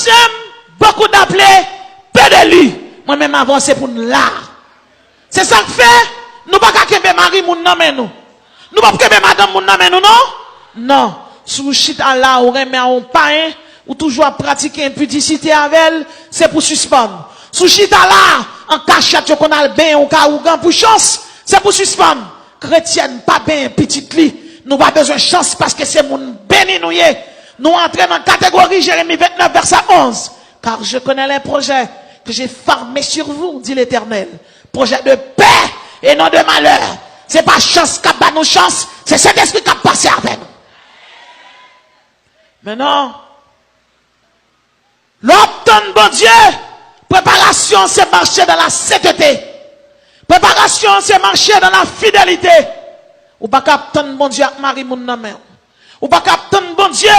deuxième, beaucoup d'appelés, peu de lui. Moi-même avancer pour nous là. C'est ça que fait, nous pas qu'à kembe mari moun nan men nous. Nous pas kembe madame moun nan men nous, non? Non. Sous chita là, ou remet un pain, ou toujours pratiquer impudicité avec elle, c'est pour suspendre. Sous chita là, en cachette, qu'on a le bain ou kaougan pour chance, c'est pour suspendre. Chrétienne, pas bien petite li. Nous pas besoin de chance parce que c'est moun béni nous yé. Nous entrons dans la catégorie Jérémie 29, verset 11. Car je connais les projets que j'ai formés sur vous, dit l'Éternel. Projet de paix et non de malheur. C'est pas chance qui a nous chance, c'est cet esprit qui a passé avec nous. Maintenant, l'obtenir bon Dieu, préparation c'est marcher dans la sainteté. Préparation c'est marcher dans la fidélité. Ou pas capter bon Dieu avec Marie moun nan men. Ou pas capter bon Dieu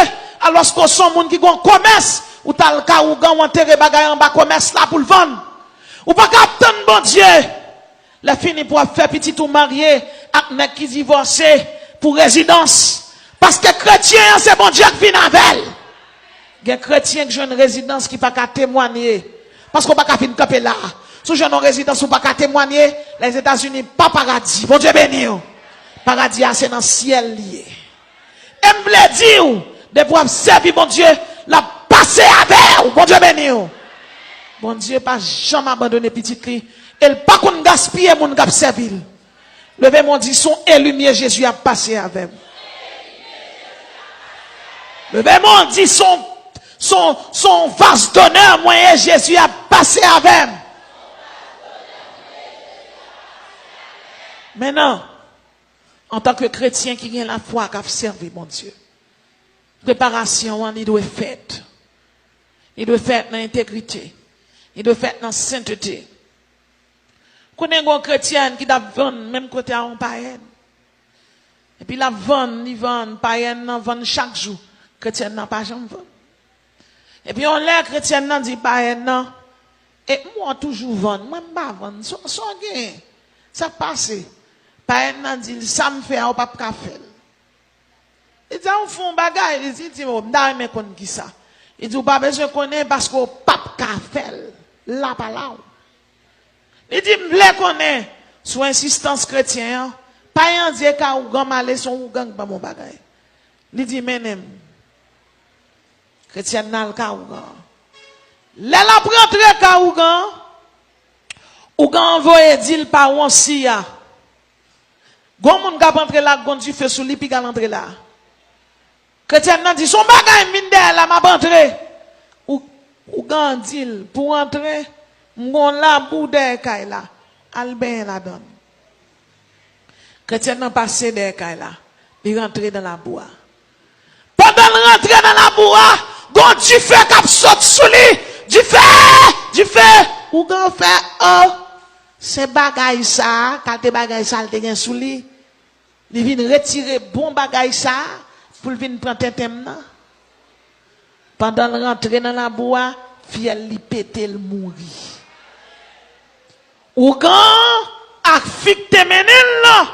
alors qu'on son moun qui gon commerce ou tal ka ou gan enterrer bagay en bas commerce là pour le vendre. Ou pas capter bon Dieu. La fini pour faire petit ou marié avec nèg qui divorcé pour résidence. Parce que chrétien, c'est bon Dieu qui vient avec elle. Il y a chrétien qui ont une résidence qui pas qu'à témoigner. Parce qu'on pas qu'à venir camper là. Si j'ai une résidence ou pas qu'à témoigner, les États-Unis, pas paradis. Bon Dieu béni. Paradis, c'est dans le ciel lié. Et me voulait dire, de pouvoir servir bon Dieu, la passer avec. Bon Dieu béni. Bon Dieu pas jamais abandonné petit cri. Elle pas qu'on gaspille mon gap servir. Levez mon dit son et lumière Jésus a passé avec. Levez mon dit son vase d'honneur moi et Jésus a passé avec. Maintenant, en tant que chrétien qui a la foi qui a servi mon Dieu. Préparation, il doit être faite. Il doit être faite dans l'intégrité. Il doit être faite dans la sainteté. Connais un chrétien qui doit vendre même côté à un païen. Et puis la vend païen vend chaque jour. Chrétien n'a pas jamais vendre. Et puis on l'air chrétien n'a dit païen non. Et moi toujours vendre, moi pas vendre. Son gain. Ça passe. Païen n'a dit ça me fait au pas faire. Il dit on font bagage, il dit on n'a jamais connait qui ça. Il dit pas besoin connaître parce qu'on pas faire. Là pas là. Il dit, m'vle connaît, sous insistance chrétienne, pas un Dieu ka ou gang malé son ou gang pas mon bagay. Il dit, menem, chrétien nan ka ou gang. Là la rentre ka ou gang envoyé dit par on siya. Gon moun ka rentre là, gon du feu sous li pi ka rentre là. Chrétien nan dit, son bagay mine de la m'a rentre. Ou gang dit, pour rentrer, m'gon la boude kay la, Albin la donne. Chrétien n'a passé de kay la, il rentre dans la bois. Pendant le rentrer dans la bois, gon du feu k'ap saute sous lui, du feu, ou gon fait, oh, c'est bagay ça, quand te bagay ça, il te gen sous lui, il vient retirer bon bagay ça, pour venir prendre thème nan. Pendant le rentrer dans la bois, fiel li pété le mourir. Ou quand a ficte menel là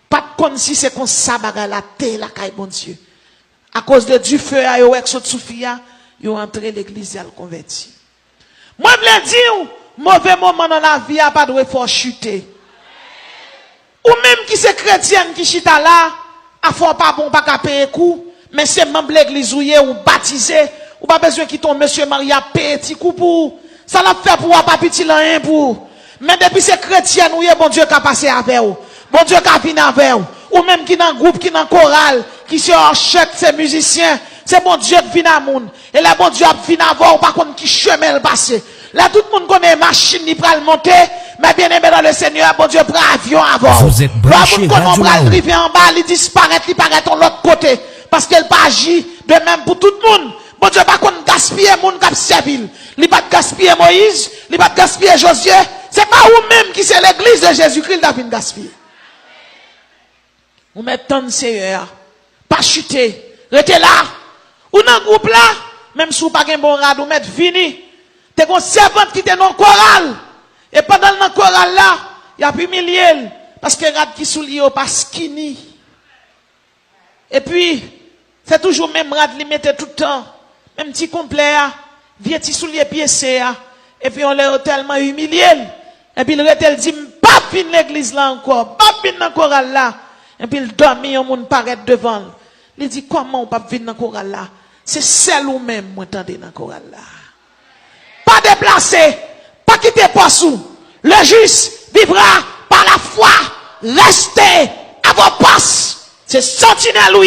pas comme si c'est comme ça bagay la terre la caille bon Dieu à cause de du feu a yo ex Soufia yo entré l'église y a converti. Moi vle dire mauvais moment dans la vie a pas de fort chuter. Ou même qui c'est chrétienne qui chita là a fort pas bon pas ka payer coup mais c'est membre l'église ou baptisé ou pas besoin qui ton monsieur Maria payer petit coup pour ça l'a fait pour pas petit rien pour. Mais depuis ces chrétiens, nous y bon Dieu qui a passé avec vous. Bon Dieu qui a fini avec vous. Ou même qui dans groupe, qui dans chorale, qui se achète ces musiciens. C'est bon Dieu qui vient à monde. Et là, bon Dieu a fini avec vous, par contre, qui chemin le passé. Là, tout le monde connaît machine, il peut le monter. Mais bien aimé dans le Seigneur, bon Dieu prend avion avant. Vous êtes branché, là, on prend le rivière en bas, il disparaît, il paraît de l'autre côté. Parce qu'elle pas agit de même pour tout le monde. Bon Dieu, par contre, gaspiller le monde qui a servi. Il pas gaspiller Moïse, il pas gaspiller Josué. C'est pas vous-même qui c'est l'église de Jésus-Christ qui a fini gaspiller. Vous mettez tant de Seigneur, pas chuter, restez là. Ou dans le groupe là, même si vous n'avez pas un bon rad, vous mettez fini. T'es une servante qui était dans le choral. Et pendant le choral là, il y a plus milliers. Parce que rad qui soulier pas skinny. Et puis, c'est toujours même rad, il mettait tout le temps. Même petit complet, vieux petit soulier pied et puis on l'a tellement humilié. Et puis il dit, pas fin l'église là encore, pas fin dans le choral là. Et puis il dormit, on moun paraît devant. Il dit, comment on pas venir dans le choral là? C'est celle ou même, moi, tendez dans le choral là. Pas déplacer, pas quitter poste. Le juste vivra par la foi. Restez à vos postes. C'est sentinelle ou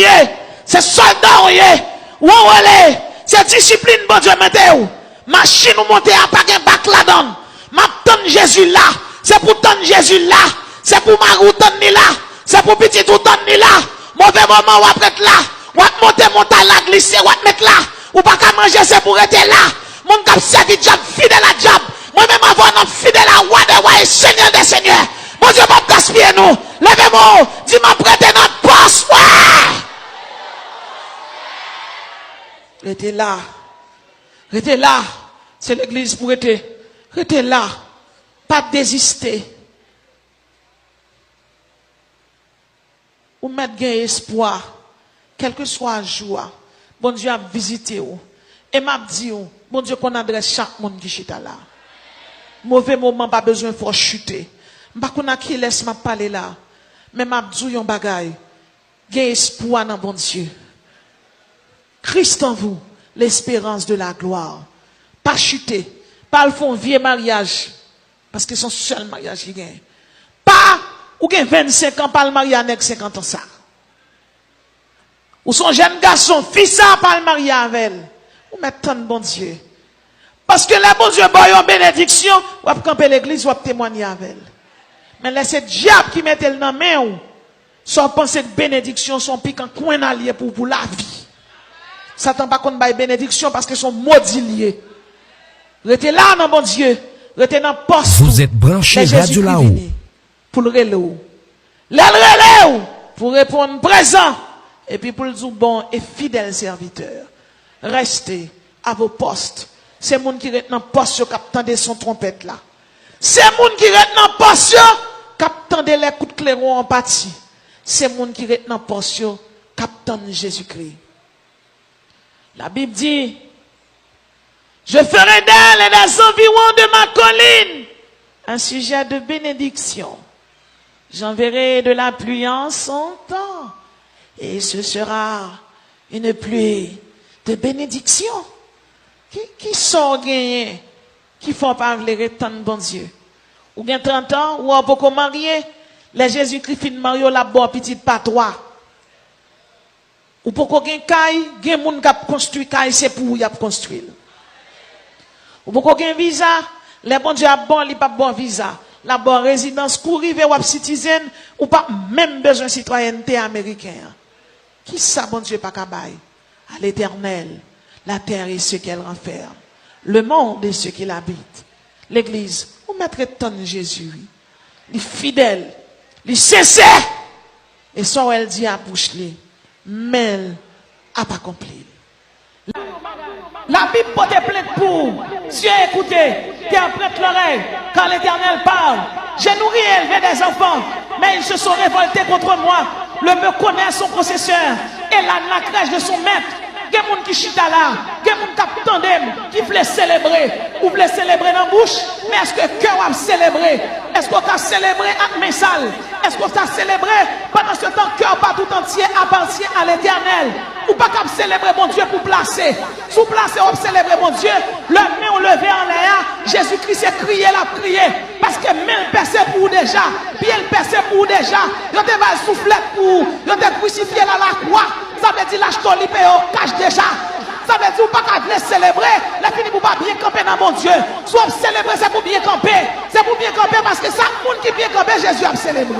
c'est soldat ou c'est discipline, bon Dieu, mettez-vous. Machine ou montez à pas un bac là-dedans. Ma tante Jésus là. C'est pour tante Jésus là. C'est pour Marou tante là. C'est pour petit ou tante là. Mauvais moment ou après là. Ou monter montagne là, glisser, ou mettre là. Ou pas qu'à manger, c'est pour être là. Mon cap servi job, fidèle à job. Moi-même avant, non fidèle à roi des rois et seigneur des seigneurs. Mon Dieu, m'a gaspillé nous. Levez-moi, dis-moi prêtez notre poste. Restez là. Restez là. C'est l'église pour être. Restez là. Pas désister. Ou mettre gain espoir. Quel que soit le jour. Bon Dieu a visité vous. Et m'a dit, bon Dieu qu'on adresse chaque monde qui chita là. Mauvais moment, pas besoin de chuter. M'pas qu'on a qui laisse m'a parler là. Mais m'a dit yon bagay. Gain espoir dans bon Dieu. Christ en vous, l'espérance de la gloire. Pas chuter. Pas le fond vieux mariage. Parce que c'est son seul mariage qui gagne. Pas, ou gagne 25 ans, pas le mariage avec 50 ans ça. Ou son jeune garçon, fils ça, pas le mariage avec elle. Ou mettre tant de bon Dieu. Parce que là, bon Dieu, bon, yon bénédiction, ou ap camper l'église, ou ap témoigner avec elle. Mais là, c'est diable qui mette le dans main ou. Sans penser que bénédiction, son pique en coin allié pour la vie. Satan pas qu'on baille bénédiction parce que son maudit lié. Restez là, non, bon Dieu. Restez dans le poste. Vous êtes branché Radio là-haut. Pour le relais. Le relais pour répondre présent. Et puis pour le dire bon et fidèle serviteur. Restez à vos postes. C'est moun qui reste dans le poste qui attendait son trompette là. C'est moun qui reste dans le poste qui attendait les coups de clairon en partie. C'est moun qui reste dans le poste qui attend Jésus-Christ. La Bible dit, je ferai d'elle et des environs de ma colline un sujet de bénédiction. J'enverrai de la pluie en son temps et ce sera une pluie de bénédiction. Qui sont gagnés, qui font parler tant de bon Dieu. Ou bien 30 ans, ou on peut marier, les Jésus-Christ fin Mario la bonne petite patois. Ou pour qu'on caille, gen moun k'ap construit caille, c'est pour y a construire. Ou pour qu'on visa, les bon Dieu a bon, li pas bon visa. La bonne résidence, courive ou citizen, ou pas même besoin de citoyenneté américaine. Qui ça, bon Dieu, pas kabay? À l'Éternel, la terre et ce qu'elle renferme. Le monde et ce qu'il habite. L'église, où mettre ton Jésus? Les fidèles, les sincères. Et ça, elle dit à bouche li. Mais elle n'a pas accompli. La Bible porte plainte pour. Dieu écoutez, qui emprunte l'oreille quand l'Éternel parle. J'ai nourri et élevé des enfants, mais ils se sont révoltés contre moi. Le me connaît son possesseur et la crèche de son maître. Il y a des gens qui chita là, il y a des gens qui tandem, qui veulent célébrer. Ou veulent célébrer dans la bouche, mais est-ce que le cœur a célébré? Est-ce qu'on a célébré avec mes salles? Est-ce qu'on a célébré pendant ce temps, cœur pas tout entier appartient à l'Éternel? Ou pas qu'à célébrer mon Dieu pour placer? Sous placer, on célébrer mon Dieu, le main levé en l'air, Jésus-Christ a crié, la prié. Parce que même percé pour déjà, puis elle percé pour déjà, il a des soufflettes pour, il a crucifié là la croix. Ça veut dire l'achète l'ipéo cache déjà. Ça veut dire pas qu'à venir célébrer, la fini pour pas bien camper dans mon Dieu. Soit célébrer, c'est pour bien camper. C'est pour bien camper parce que ça, le monde qui bien camper, Jésus a célébré.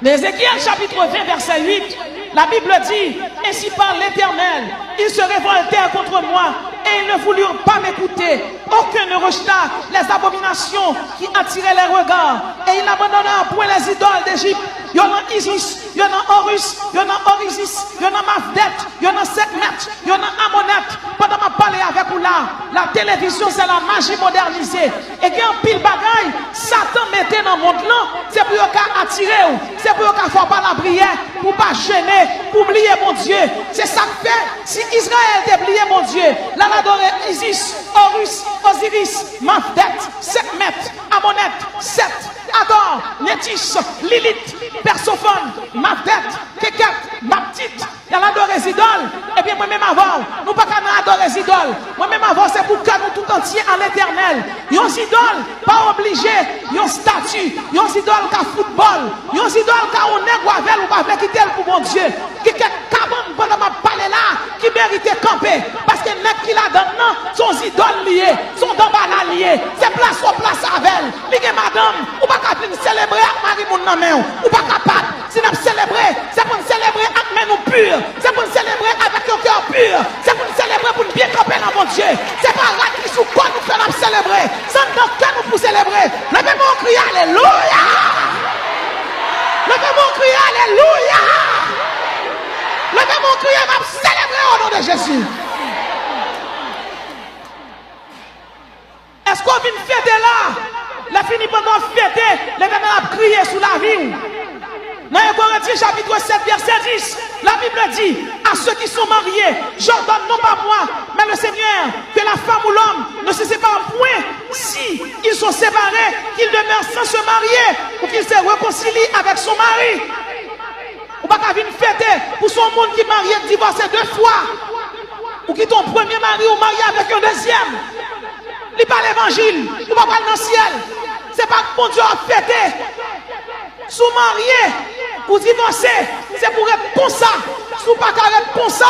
Ézéchiel chapitre 20, verset 8, la Bible dit, ainsi parle l'Éternel, ils se révoltèrent contre moi et ils ne voulurent pas m'écouter. aucun ne rejeta les abominations qui attiraient les regards. Et il abandonna en point les idoles d'Égypte. Il y en a Isis, il y en a Horus, il y en a Orisis, il y en a Mafdet, il y en a Sekhmet, il y en a Amonet. Pendant que je parle avec vous là, la télévision c'est la magie modernisée. Et qu'il y a un pile bagaille, Satan mettait dans le monde là, c'est pour attirer, c'est pour qu'il ne faut pas la prière, pour ne pas gêner, pour oublier mon Dieu. C'est ça que fait. Si Israël oublié mon Dieu, là l'adorer Isis, Horus, Osiris, Mafdet, Sekhmet, Amonet, Set, Ador, Nétis, Lilith, Persophone, Mafdet, Keket, Baptite. Il y a l'adoré les idoles. Et bien moi-même avant, nous ne pouvons pas adorer les idoles. Moi-même avant, c'est pour que nous tout entier à l'éternel. Il y a des idoles, pas obligé. Il y a une statue. Il y a des idoles qui football. Il y a des idoles qui ont nègre avec ou pas avec quitter pour mon Dieu. Qui est cabane pendant ma parler là, qui mérite camper. Parce que les nègres qui la donnent, non, sont idoles liées, sont d'emballage liées. C'est place au place avec elle. Ligue madame, ou pas capable de célébrer avec Marie mon nom, ou pas capable. Si nous célébrer, c'est pour nous célébrer avec main nous pure. C'est pour nous célébrer avec un cœur pur. C'est pour nous célébrer pour nous bien camper dans mon Dieu. C'est pas là qui sous quoi nous faisons célébrer. C'est dans que nous pour célébrer. Levez-moi un cri, alléluia. Levez-moi un cri, alléluia. Levez-moi un cri, on va célébrer au nom de Jésus. Est-ce qu'on vient fêter là? La fini pendant fêter, l'Éternel a crié sous la vie. Dans 1 Corinthiens chapitre 7 verset 10, la Bible dit à ceux qui sont mariés, j'ordonne non pas moi, mais le Seigneur, que la femme ou l'homme ne se séparent point si ils sont séparés, qu'ils demeurent sans se marier ou qu'ils se réconcilient avec son mari. Ou pas qu'à venir fêter pour son monde qui est marié divorcé 2 fois, ou qui ton premier mari ou marié avec un deuxième. Il parle l'évangile, il ne parle pas dans le ciel. C'est pas que mon Dieu a fêté. Sous marié ou divorcé, c'est pour être comme ça. Sous pas qu'à être comme ça,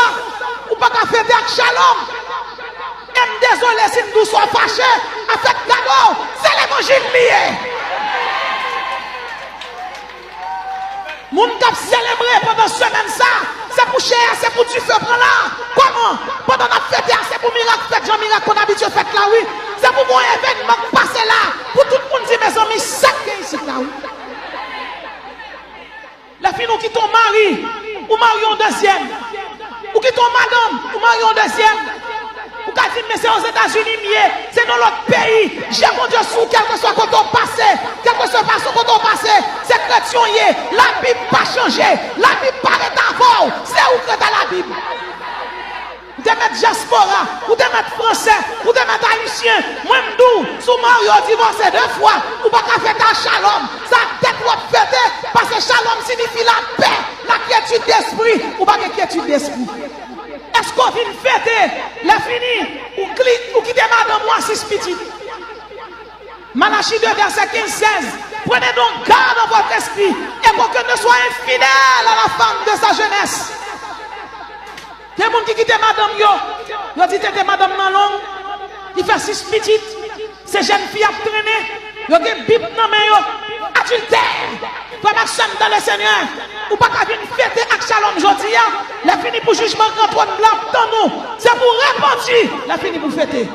ou pas qu'à fêter avec shalom. Et désolé si nous sommes fâchés, avec d'abord, c'est l'évangile lié. Moun kap célébrer pendant semaine ça, c'est pour cher, c'est pour du feu prend là. Comment? Pendant la fête, c'est pour miracle fait, Jean miracle qu'on habitué fait là oui. C'est pour mon événement passer là. Pour tout le monde dire mes amis, ça qui ici là oui. La fille nous qui ton mari, ou marions un deuxième. Ou qui ton madame, ou marions un deuxième. Ou qui dit mais c'est aux États-Unis, c'est dans l'autre pays. J'ai mon Dieu sous quel que soit quand on passe, quel que soit façon quand on passe, c'est chrétien, la Bible pas changé, la Bible pas d'avant, c'est où que dans la Bible. Ou de mettre diaspora, ou de mettre français, ou de mettre haïtien, même d'où, sous Mario divorcé 2 fois, ou pas qu'à faire ta shalom, ça tête ou fêter, parce que shalom signifie la paix, la quiétude d'esprit, ou pas que quiétude d'esprit. Est-ce qu'on vient fêter, la fini, ou quitter madame ou assis petit? Malachie 2 verset 15-16, prenez donc garde dans votre esprit, et pour que ne soit infidèle à la femme de sa jeunesse. Il y a des gens qui quittent madame, ils disent que madame non long, il fait 6 petites, ces jeunes filles à traîner, ils ont des bibles dans les mains, adultère, promotion dans le Seigneur, ou pas qu'à venir fêter avec shalom aujourd'hui, la fini pour jugement grand trône blanc dans nous, c'est pour repentir, la fini pour fêter.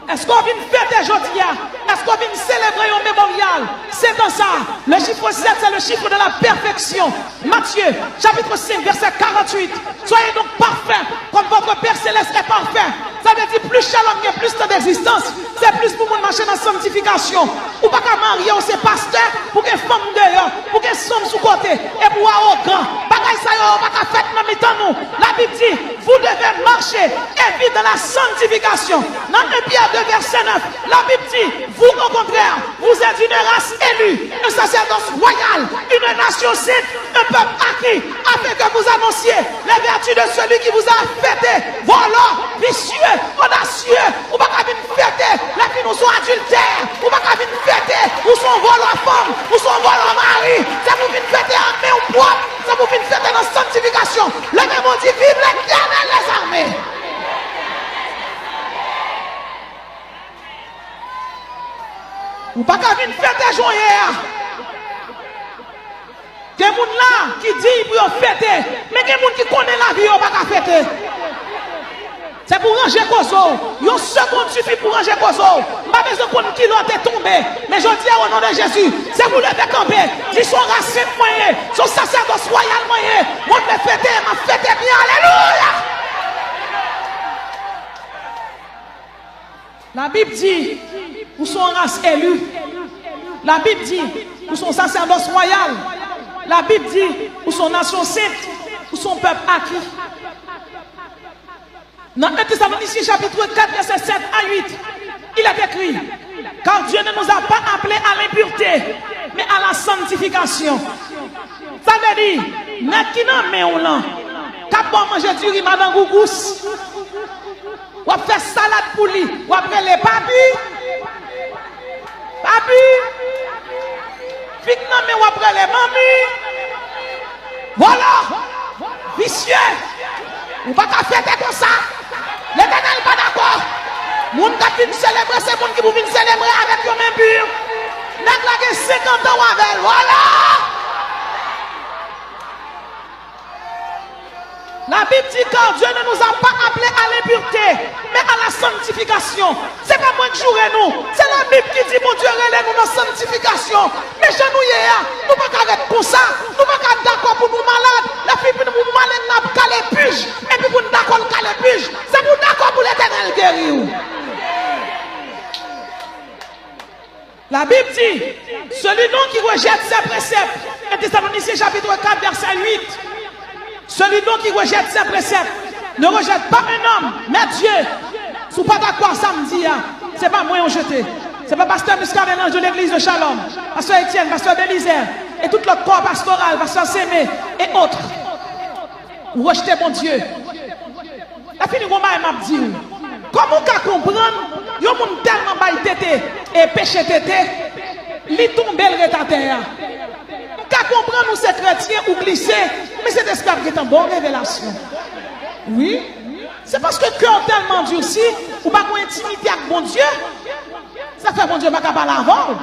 Est-ce qu'on vient fêter aujourd'hui? Est-ce qu'on vient célébrer un mémorial? C'est dans ça. Le chiffre 7, c'est le chiffre de la perfection. Matthieu, chapitre 5, verset 48. Soyez donc parfaits, comme votre Père Céleste est parfait. Ça veut dire plus shalom, il y a plus de d'existence. C'est plus pour nous marcher dans la sanctification. Ou pas qu'à marier, on s'est pasteur, pour que femme dehors, pour que somme sous côté, et pour au grand. Bagaille ça, on pas qu'à faire dans mi-temps nous. La Bible dit, vous devez marcher et vivre dans la sanctification. Dans 1 Pierre 2, verset 9, la Bible dit, vous au contraire, vous êtes une race élue, un sacerdoce royal, une nation sainte, un peuple acquis, afin que vous annonciez les vertus de celui qui vous a fêté. Voilà, vicieux, audacieux, ou pas qu'à venir fêter, les filles nous sont adultères, ou pas qu'à venir fêter, ou sont volants à femme, ou sont volants à mari, c'est pour venir fêter en main ou propre, c'est pour venir fêter dans la sanctification. Le même on dit, vive l'Éternel des armées. Ou pas qu'à venir fêter joyeux. Il y a des gens là qui disent pour fêter, mais il y a des gens qui connaissent la vie, ou pas qu'à fêter. C'est pour ranger Kozo. Une seconde suffit pour ranger Kozo. Pas besoin qu'on qui l'autre est tombé. Mais je dis au nom de Jésus, c'est pour lever camper. Ils sont racines moyens, sont sacerdoce royal moyen. Moi je vais fêter, ma fête est bien. Alléluia. La Bible dit, où sont race élue. La Bible dit, où sont sacerdoce royal. La Bible dit, où sont nation sainte, où sont peuple acquis. Dans 1 Thessaloniciens chapitre 4, verset 7 à 8, il est écrit, car Dieu ne nous a pas appelés à l'impureté, mais à la sanctification. Ça veut dire, n'est-ce qui n'a mais on l'a, qu'à pas manger du riz, madame Gougous, ou à faire salade pour lui, ou après les papis, fic non mais ou après les mamies, voilà, vicieux, ou pas qu'à faire comme ça. L'Éternel n'est pas d'accord. Moun qui vient célébrer, c'est moun qui vient célébrer avec eux même pur. N'a que 50 ans avec. Voilà. La Bible dit que Dieu ne nous a pas appelés à l'impureté, mais à la sanctification. C'est pas moi qui jouerai nous. C'est la Bible qui dit, mon Dieu, relève-nous dans la sanctification. Mais chez nous, nous ne pouvons pas arrêter pour ça. Nous ne pouvons pas d'accord pour nous malades. La fille pour nous malades, nous avons calé puge. Et puis pour nous d'accord, nous calé puge. C'est pour nous d'accord pour l'Éternel guérir. La Bible dit, celui donc qui rejette ses préceptes, 1 Thessaloniciens chapitre 4, verset 8. Celui donc qui rejette ses préceptes ne rejette pas un homme, mais Dieu. Si vous pas d'accord samedi, ce n'est pas moi qui jeté. Ce n'est pas pasteur Muscadet de l'église de Shalom, pasteur Étienne, pasteur Bélisère, et tout le corps pastoral, pasteur Sémé et autres. Vous rejetez mon Dieu. La fin du moment, elle m'a dit, comment vous comprendre, il y a un monde tellement bail tété et péché tété, il tombe le retardataire. Qu'à comprendre nous ces chrétiens ou glisser, mais c'est espère qui est en bonne révélation. Oui, c'est parce que le cœur tellement durci, ou pas qu'on intimité avec bon Dieu, ça fait bon Dieu pas parler avant.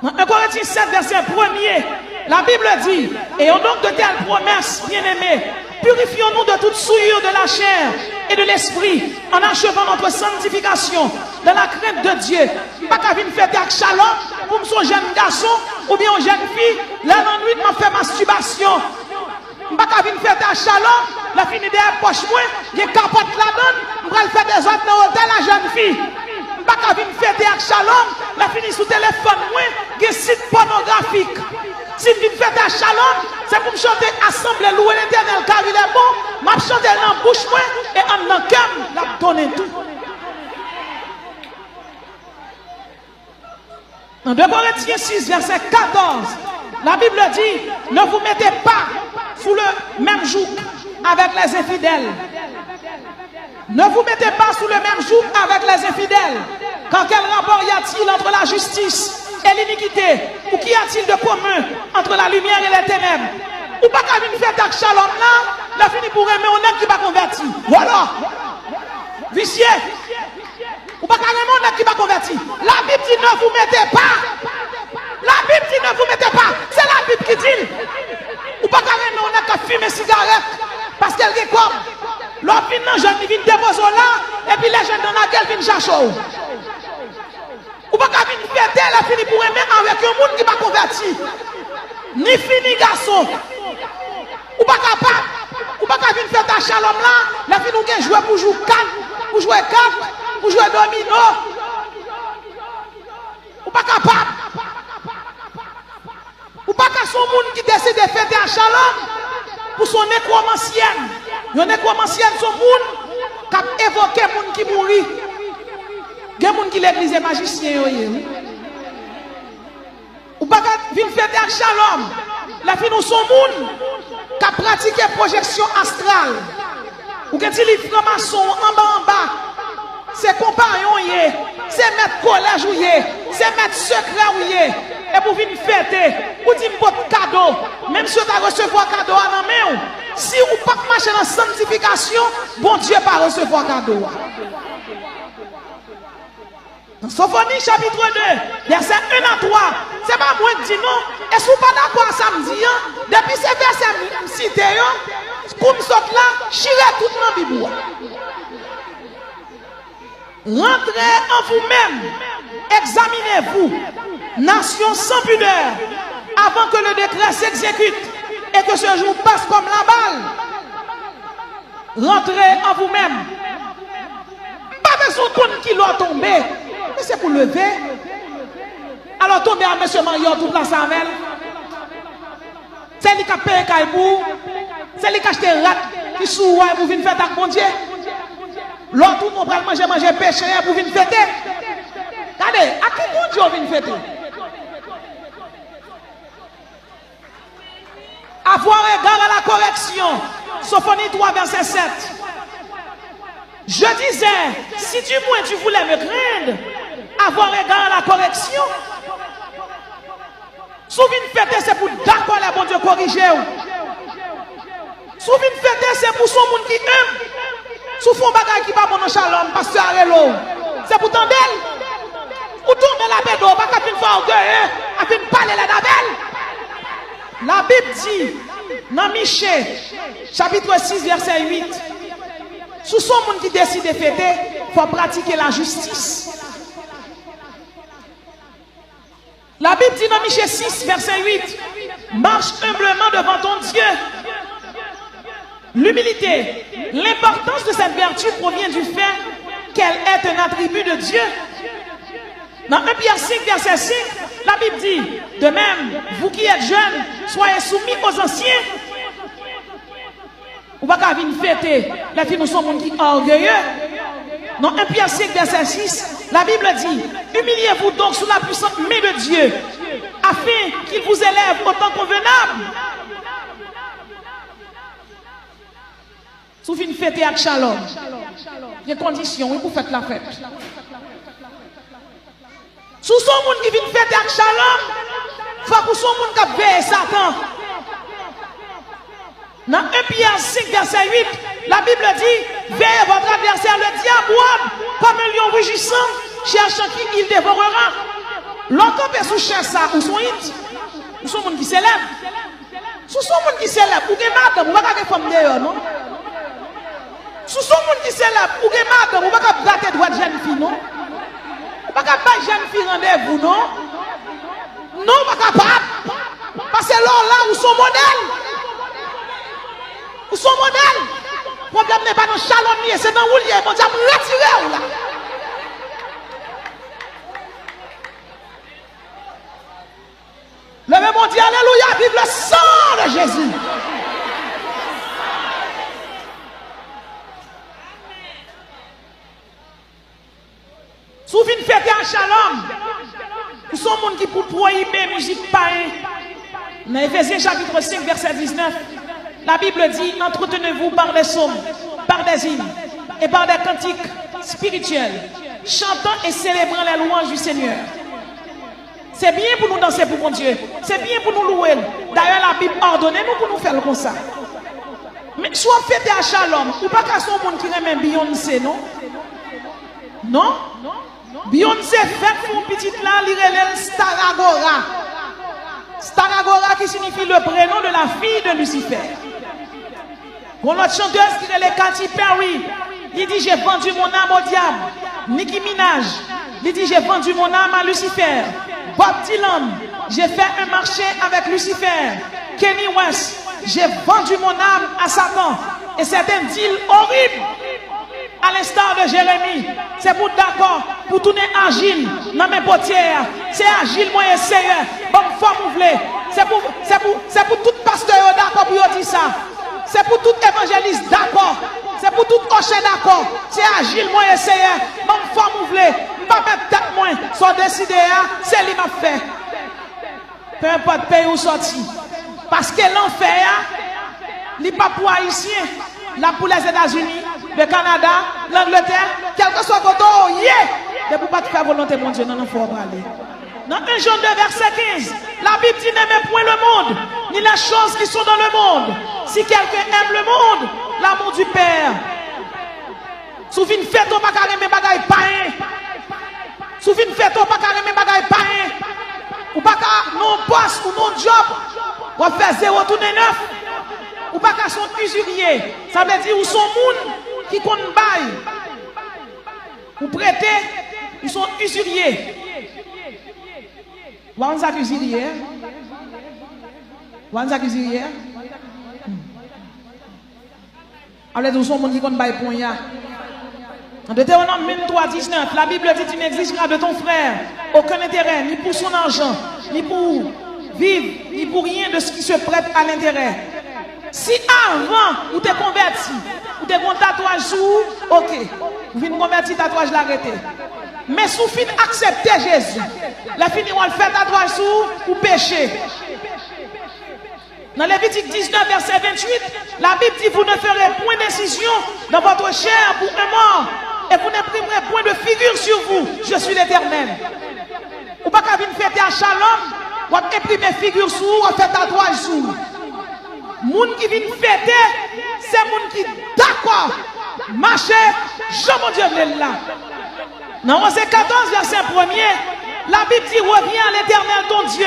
Dans 1 Corinthiens 7, verset 1er, la Bible dit, et au donc de telles promesses, bien-aimés, purifions-nous de toute souillure de la chair et de l'esprit, en achevant notre sanctification dans la crainte de Dieu. Pas qu'à venir fêter avec Shalom pour son jeune garçon ou bien une jeune fille, là dans nuit m'a fait masturbation. Pas qu'à venir fêter avec Shalom, la fini derrière poche moi, j'ai capote la donne, pour faire des autres dans l'hôtel la jeune fille. Pas qu'à venir fêter avec Shalom, la fini sous téléphone moi, j'ai site pornographique. Si je viens fêter à Shalom, c'est pour me chanter assemblée, louer l'Éternel car il est bon. Je vais chanter dans la bouche moi et en dans le cœur, je donne tout. Dans 2 Corinthiens 6, verset 14, la Bible dit, ne vous mettez pas sous le même joug avec les infidèles. Ne vous mettez pas sous le même joug avec les infidèles. Car quel rapport y a-t-il entre la justice et l'iniquité? Ou qu'y a-t-il de commun entre la lumière et les ténèbres? Ou pas qu'à une fête avec Shalom là, la fini pour aimer on est qui va converti. Voilà. Vicieux. Ou pas qu'à aimer on est qui va converti. La Bible dit ne vous mettez pas. La Bible dit ne vous mettez pas. C'est la Bible qui dit. Ou pas qu'à aimer on est qui fume cigarette. Parce qu'elle est comme. L'autre vient dans jeune, il vient déposer là. Et puis les jeunes dans laquelle viennent chercher. Ou pas qu'à venir fêter, la fini pour aimer avec un monde qui va converti. Ni fini garçon. Ou pas capable. Ou pas qu'à venir fêter à Shalom là, la fini nous jouer pour jouer 4, pour jouer 4, pour jouer domino. Ou pas capable. Ou pas qu'à son monde qui décide de fêter à Shalom pour son nécromancienne. Une nécromancienne, son monde qui a évoqué le monde qui mourit. Il y a des gens qui l'église est magicien. Ou pas venir fêter avec Shalom. La fin nous son monde qui a pratiqué projection astrale. Ou qui dit les francs-maçons en bas. C'est compagnons, c'est mettre collège, c'est mettre secret. Et pour venir fêter, ou dire votre cadeau. Même si vous avez recevoir cadeau à la main, si vous ne pas marcher dans la sanctification, bon Dieu va recevoir cadeau. Dans Sophonie chapitre 2, verset 1 à 3, c'est pas moi qui dis non. Et si vous pas d'accord samedi, depuis ces versets cités, Comme ça là, chirez tout dans la Bible. Rentrez en vous-même, examinez-vous, nation sans pudeur, avant que le décret s'exécute et que ce jour passe comme la balle. Rentrez en vous-même. Pas besoin de qui l'a tombé, mais c'est pour lever. Alors tombez à M. Mariot, toute la savelle. C'est lui qui a payé Kaibou, c'est lui qui a acheté rat qui souille pour venir faire avec mon Dieu. L'autre, nous prenons manger péché pour venir fêter. Regardez, à qui bon Dieu vient fêter? Avoir égard à la correction. Sophonie 3, verset 7. Je disais, si du moins tu voulais me craindre, avoir égard à la correction. Souvent fêter, c'est pour d'accord les bon Dieu corriger. Souvent fêter, c'est pour son monde qui aime. Sous fond bagay qui va bon shalom, pasteur Arelo. C'est pour tendre. Ou tomber la bédo, pas qu'à fin faire orgueil, à fin parler la dabelle. La Bible dit, dans Michée, chapitre 6, verset 8, sous son monde qui décide de fêter, il faut pratiquer la justice. La Bible dit dans Michée 6, verset 8, marche humblement devant ton Dieu. L'humilité, l'importance de cette vertu provient du fait qu'elle est un attribut de Dieu. Dans 1 Pierre 5, verset 5, la Bible dit, de même, vous qui êtes jeunes, soyez soumis aux anciens. Ou pas qu'à venir fêter, les filles nous sommes qui orgueilleux. Dans 1 Pierre 5, verset 6, la Bible dit, humiliez-vous donc sous la puissante main de Dieu, afin qu'il vous élève au temps convenable. Sous une fête avec shalom, il y a des conditions oui, pour faire la fête. Sous son monde qui vient fêter avec shalom, il faut que son monde qui veille Satan. Dans 1 Pierre 5, verset 8, la Bible dit, veillez votre adversaire, le diable, comme un lion rugissant, cherchant qui il dévorera. L'autre peut sous chercher ça, ou son hit, ou son monde qui s'élève. Sous son monde qui s'élève, ou que madame, ou pas que femme d'ailleurs, non? Sous son monde qui s'élève, ou que madame, ou pas que battre droit de jeune fille, non? Ou pas que battre jeune fille rendez-vous, non? Non, pas capable. Parce que là, où son modèle? Où son modèle? Le problème n'est pas dans le chalonnier, c'est dans où il est. Mon Dieu, me retirer là. Levez mon Dieu, alléluia, vive le sang de Jésus. Souviens fête en shalom. Pour son monde qui pour prohiber musique païen. Dans Éphésiens chapitre 5 verset 19, la Bible dit, entretenez-vous par des psaumes, par des hymnes et par des cantiques spirituels, chantant et célébrant les louanges du Seigneur. C'est bien pour nous danser pour mon Dieu. C'est bien pour nous louer. D'ailleurs, la Bible ordonne nous pour nous faire comme ça. Mais soit fête à shalom, ou pas qu'à son monde qui remet Beyoncé, non? Non? Beyoncé fait pour petite là, l'irélène Staragora. Staragora qui signifie le prénom de la fille de Lucifer. Pour notre chanteuse qui est Katy Perry, il dit j'ai vendu mon âme au diable. Nicki Minaj, il dit j'ai vendu mon âme à Lucifer. Bob Dylan, j'ai fait un marché avec Lucifer. Kenny West, j'ai vendu mon âme à Satan. Et c'est un deal horrible. À l'instar de Jérémie, c'est pour d'accord, pour tourner agile dans mes potières. C'est agile, moi, essayer. Bon, faut m'ouvrir. C'est pour tout pasteur d'accord pour dire ça. C'est pour tout évangéliste d'accord. C'est pour tout cocher d'accord. C'est agile, moi, essayer. Bon, faut m'ouvrir. Pas mettre tête, moi, soit décidé, c'est lui m'a fait. Peu importe pays où sorti. Parce que l'enfer, il n'est pas pour Haïtiens, là pour les États-Unis, le Canada, l'Angleterre, quel que soit votre ne peut pas te faire volonté, mon Dieu, non, il faut aller. Dans 1 Jean 2, verset 15, la Bible dit n'aimez point le monde, ni les choses qui sont dans le monde. Si quelqu'un aime le monde, l'amour du Père. Souviens fait au pas carrément bagaille païen. Souviens fait au pas carrément bagaille païen. Ou pas qu'à non poste ou non job, ou faire 0 tourner 9. Ou pas qu'à son usurier. usurier. Ça veut dire, ou sont moun qui comptent bail. Ou prêter, ou sont usuriers. Ou on usurier. Ou on usurier. Alors, nous sommes qui comptent bail pour y a. En Deutéronome 23, 19, la Bible dit: tu n'exigeras de ton frère aucun intérêt, ni pour son argent, ni pour vivre, ni pour rien de ce qui se prête à l'intérêt. Si avant, vous t'es converti, vous t'es un tatouage sous, ok, vous venez convertir, tatouage l'arrêter. Mais sous fin accepter Jésus, la fin on le fait tatouage sous ou péché. Dans Lévitique 19, verset 28, la Bible dit: vous ne ferez point d'incision dans votre chair pour un mort, et vous n'imprimerez point de figure sur vous. Je suis l'Éternel. Ou pas qu'à venir fêter à Shalom, ou à imprimer figure sur vous, ou à faire tatouage sur vous. Moun qui vient fêter, c'est moun qui d'accord, marcher, je mon Dieu est là. Dans Osée 14, verset 1er, la Bible dit: reviens à l'Éternel ton Dieu,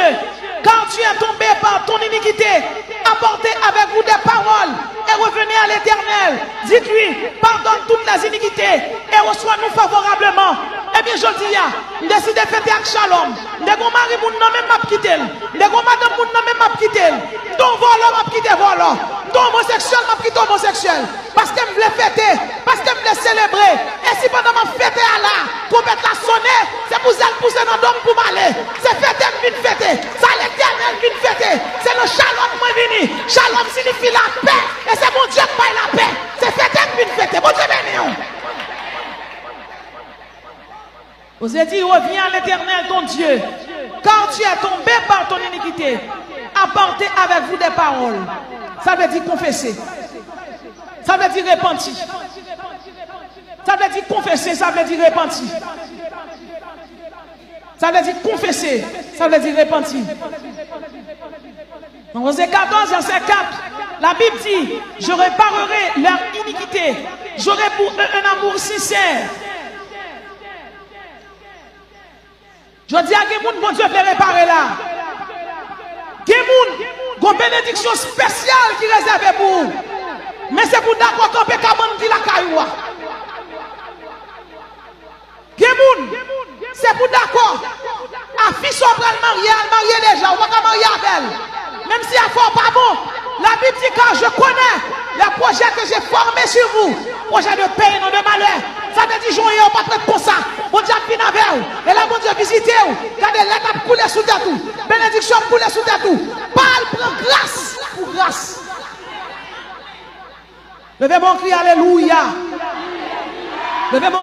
car tu es tombé par ton iniquité. Apportez avec vous des paroles et revenez à l'Éternel. Dites-lui: pardonne toutes les iniquités et reçois-nous favorablement. Eh bien, je dis, je décide de fêter avec Shalom. Je mon mari moun nan même m'a quitté. Je madame moun nan même m'a quitté. Ton volant m'a quitté volant. Ton homosexuel m'a quitté homosexuel. Parce que je voulais fêter, parce que je voulais célébrer. Et si pendant ma fête à là, trompette la sonner, c'est pour ça que pousser dans l'homme pour m'aller. C'est fêter, je viens fêter. Ça l'Éternel vient fêter. C'est le Shalom moi vini. Shalom signifie la paix. Et c'est mon Dieu qui paye la paix. C'est fêter, je viens fêter. Bon Dieu béni. Vous avez dit: reviens à l'Éternel ton Dieu, car tu es tombé par ton iniquité. Apportez avec vous des paroles. Ça veut dire confesser. Ça veut dire repentir. Ça veut dire confesser, ça veut dire repentir. Ça veut dire confesser, ça veut dire repentir. Dans Osée 14, verset 4, la Bible dit: je réparerai leur iniquité. J'aurai pour eux un amour sincère. Je dis à Gemoun, bon Dieu, fait réparer là. Gemoun, une bénédiction spéciale qui est réservée pour vous. Mais c'est pour d'accord qu'on peut camper la cailloua. Gemoun, c'est pour d'accord. A fille soit le marier déjà, on va pas marier avec elle. Même si elle ne pas bon, la Bible dit: car je connais les projets que j'ai formés sur vous, projets de paix et non de malheur. Ça veut dire: joyeux, on pas comme ça. Bon Dieu vient avec vous. Et là, bon Dieu visitez vous. Regardez, l'étape coule sous tête tout. Bénédiction coule sous tête tout. Parle, prends grâce pour grâce. Levez mon cri, alléluia. Levez mon